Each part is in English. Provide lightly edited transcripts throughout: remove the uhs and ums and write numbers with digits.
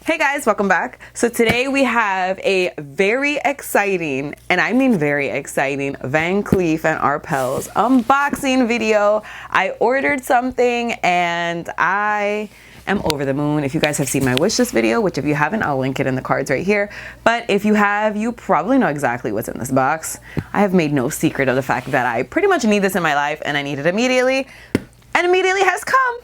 Hey guys, welcome back. So today we have a very exciting, and I mean very exciting, Van Cleef and Arpels unboxing video. I ordered something and I am over the moon. If you guys have seen my wishlist video, which if you haven't, I'll link it in the cards right here. But if you have, you probably know exactly what's in this box. I have made no secret of the fact that I pretty much need this in my life and I need it immediately, and immediately has come.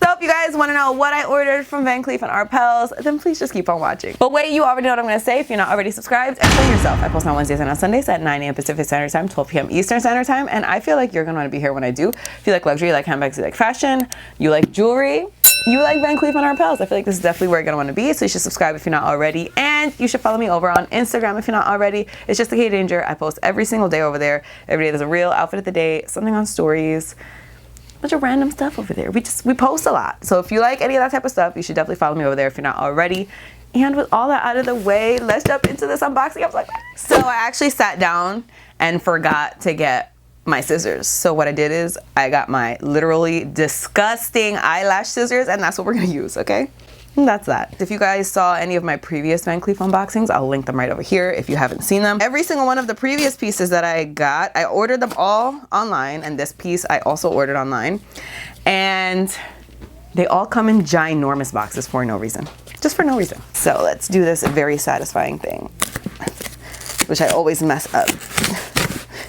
So if you guys want to know what I ordered from Van Cleef and Arpels, then please just keep on watching. But wait, you already know what I'm going to say if you're not already subscribed. And for yourself, I post on Wednesdays and on Sundays at 9 a.m. Pacific Standard Time, 12 p.m. Eastern Standard Time. And I feel like you're going to want to be here when I do. If you like luxury, you like handbags, you like fashion, you like jewelry, you like Van Cleef and Arpels, I feel like this is definitely where you're going to want to be. So you should subscribe if you're not already. And you should follow me over on Instagram if you're not already. It's just the K Danger. I post every single day over there. Every day there's a real outfit of the day, something on stories. Bunch of random stuff over there. We post a lot. So if you like any of that type of stuff, you should definitely follow me over there if you're not already. And with all that out of the way, let's jump into this unboxing. I was like, so I actually sat down and forgot to get my scissors. So what I did is I got my literally disgusting eyelash scissors, and that's what we're gonna use, okay? And that's that. If you guys saw any of my previous Van Cleef unboxings, I'll link them right over here if you haven't seen them. Every single one of the previous pieces that I got, I ordered them all online, and this piece I also ordered online. And they all come in ginormous boxes for no reason. Just for no reason. So let's do this very satisfying thing, which I always mess up.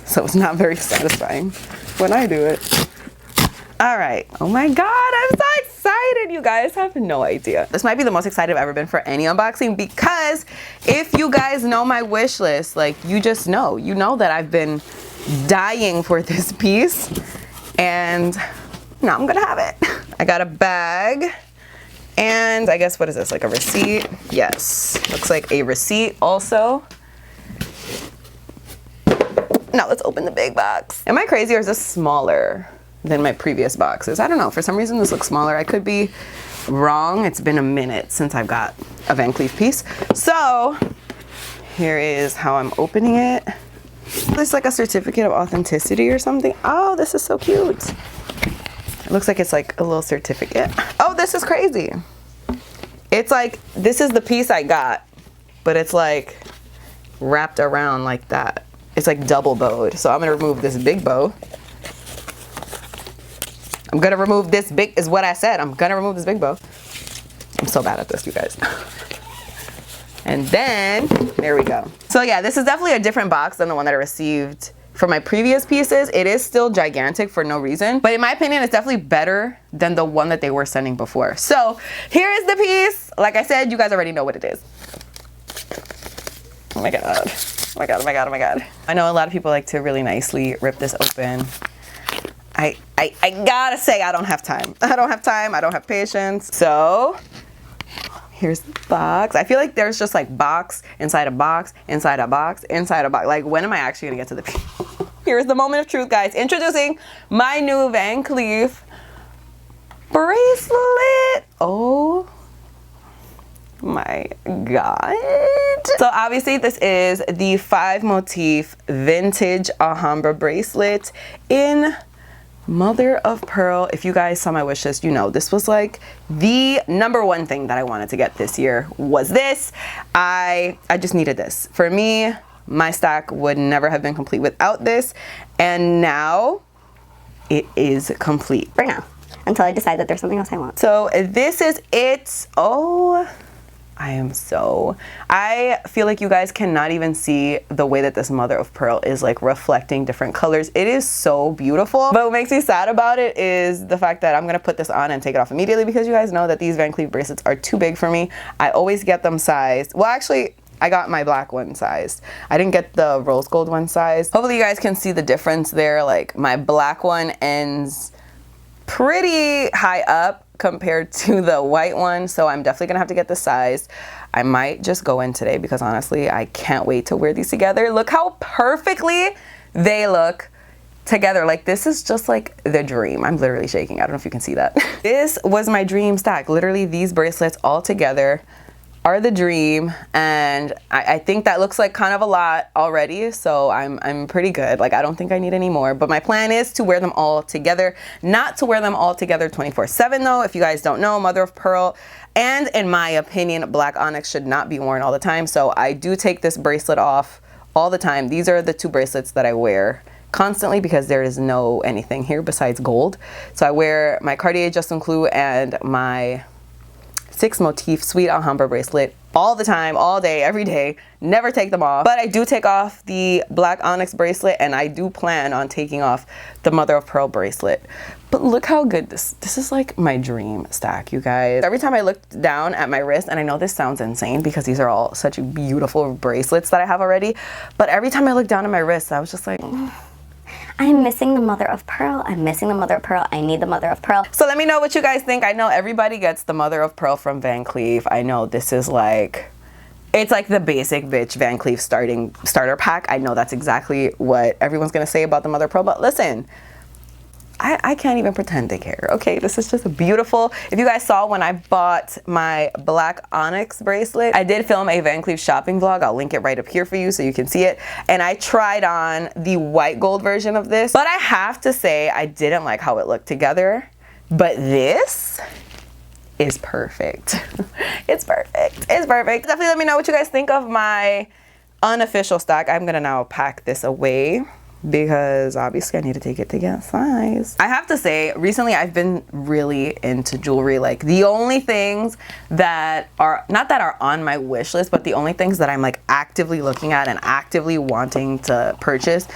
So it's not very satisfying when I do it. All right. Oh my God, I'm so excited. You guys have no idea. This might be the most excited I've ever been for any unboxing, because if you guys know my wish list, like you know that I've been dying for this piece, and now I'm gonna have it. I got a bag, and I guess, what is this, like a receipt? Yes, looks like a receipt also. Now let's open the big box. Am I crazy, or is this smaller than my previous boxes? I don't know. For some reason this looks smaller. I could be wrong. It's been a minute since I've got a Van Cleef piece. So here is how I'm opening it. It's like a certificate of authenticity or something. Oh, this is so cute. It looks like it's like a little certificate. Oh, this is crazy. It's like, this is the piece I got, but it's like wrapped around like that. It's like double bowed. So I'm gonna remove this big bow. I'm gonna remove this big, is what I said. I'm gonna remove this big bow. I'm so bad at this, you guys. And then, there we go. So yeah, this is definitely a different box than the one that I received for my previous pieces. It is still gigantic for no reason, but in my opinion, it's definitely better than the one that they were sending before. So here is the piece. Like I said, you guys already know what it is. Oh my God. Oh my God, oh my God, oh my God. I know a lot of people like to really nicely rip this open. I gotta say, I don't have time. I don't have time, I don't have patience. So here's the box. I feel like there's just like box inside a box, inside a box, inside a box. Like, when am I actually gonna get to the piece? Here's the moment of truth, guys. Introducing my new Van Cleef bracelet. Oh my God. So obviously this is the 5 motif vintage Alhambra bracelet in mother of pearl. If you guys saw my wish list, you know this was like the #1 thing that I wanted to get this year was this. I just needed this. For me, my stack would never have been complete without this, and now it is complete. For now, until I decide that there's something else I want. So this is it. Oh, I feel like you guys cannot even see the way that this mother of pearl is like reflecting different colors. It is so beautiful. But what makes me sad about it is the fact that I'm gonna put this on and take it off immediately, because you guys know that these Van Cleef bracelets are too big for me. I always get them sized. Well, actually, I got my black one sized. I didn't get the rose gold one sized. Hopefully you guys can see the difference there. Like, my black one ends pretty high up compared to the white one, so I'm definitely gonna have to get this sized. I might just go in today, because honestly, I can't wait to wear these together. Look how perfectly they look together. Like, this is just like the dream. I'm literally shaking. I don't know if you can see that. This was my dream stack. Literally, these bracelets all together are the dream, and I think that looks like kind of a lot already, so I'm pretty good. Like, I don't think I need any more, but my plan is to wear them all together, not to wear them all together 24/7 though. If you guys don't know, mother of pearl and, in my opinion, black onyx should not be worn all the time, so I do take this bracelet off all the time. These are the two bracelets that I wear constantly because there is no anything here besides gold. So I wear my Cartier Justin Clou and my 6 motif Sweet Alhambra bracelet all the time, all day, every day. Never take them off. But I do take off the black onyx bracelet, and I do plan on taking off the mother of pearl bracelet. But look how good this is, like my dream stack, you guys. Every time I look down at my wrist, and I know this sounds insane because these are all such beautiful bracelets that I have already, but every time I look down at my wrist, I was just like, I'm missing the mother of pearl. I'm missing the mother of pearl. I need the mother of pearl. So let me know what you guys think. I know everybody gets the mother of pearl from Van Cleef. I know this is like, it's like the basic bitch Van Cleef starter pack. I know that's exactly what everyone's gonna say about the mother of pearl, but listen, I can't even pretend to care, okay? This is just beautiful. If you guys saw when I bought my black onyx bracelet, I did film a Van Cleef shopping vlog. I'll link it right up here for you so you can see it. And I tried on the white gold version of this, but I have to say I didn't like how it looked together. But this is perfect. It's perfect. It's perfect. Definitely let me know what you guys think of my unofficial stack. I'm gonna now pack this away because obviously I need to take it to get size. I have to say, recently I've been really into jewelry. Like, the only things that are, not that are on my wish list, but the only things that I'm like actively looking at and actively wanting to purchase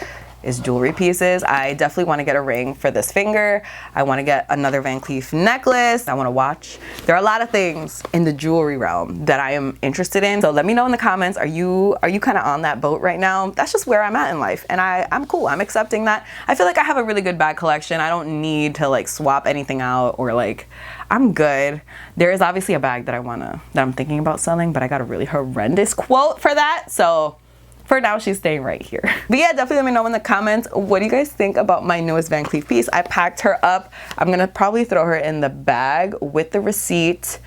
is jewelry pieces. I definitely want to get a ring for this finger. I want to get another Van Cleef necklace. I want to watch. There are a lot of things in the jewelry realm that I am interested in. So let me know in the comments, are you kind of on that boat right now? That's just where I'm at in life, and I'm cool. I'm accepting that. I feel like I have a really good bag collection. I don't need to like swap anything out, or like, I'm good. There is obviously a bag that I'm thinking about selling, but I got a really horrendous quote for that. So for now, she's staying right here. But yeah, definitely let me know in the comments, what do you guys think about my newest Van Cleef piece? I packed her up. I'm gonna probably throw her in the bag with the receipt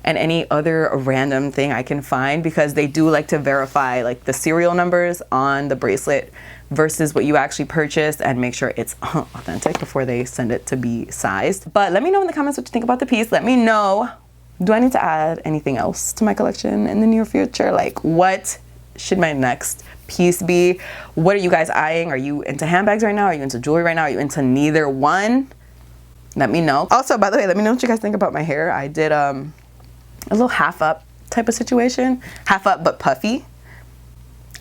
and any other random thing I can find, because they do like to verify like the serial numbers on the bracelet versus what you actually purchased, and make sure it's authentic before they send it to be sized. But let me know in the comments what you think about the piece. Let me know, do I need to add anything else to my collection in the near future? Like, what should my next piece be? What are you guys eyeing? Are you into handbags right now? Are you into jewelry right now? Are you into neither one? Let me know. Also, by the way, let me know what you guys think about my hair. I did a little half up type of situation. Half up but puffy.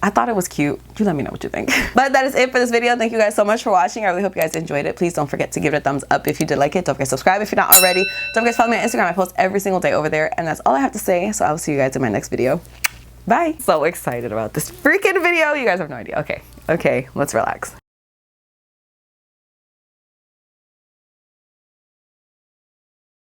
I thought it was cute. You let me know what you think. But that is it for this video. Thank you guys so much for watching. I really hope you guys enjoyed it. Please don't forget to give it a thumbs up if you did like it. Don't forget to subscribe if you're not already. Don't forget to follow me on Instagram. I post every single day over there. And that's all I have to say. So I will see you guys in my next video. Bye. So excited about this freaking video. You guys have no idea. Okay, let's relax.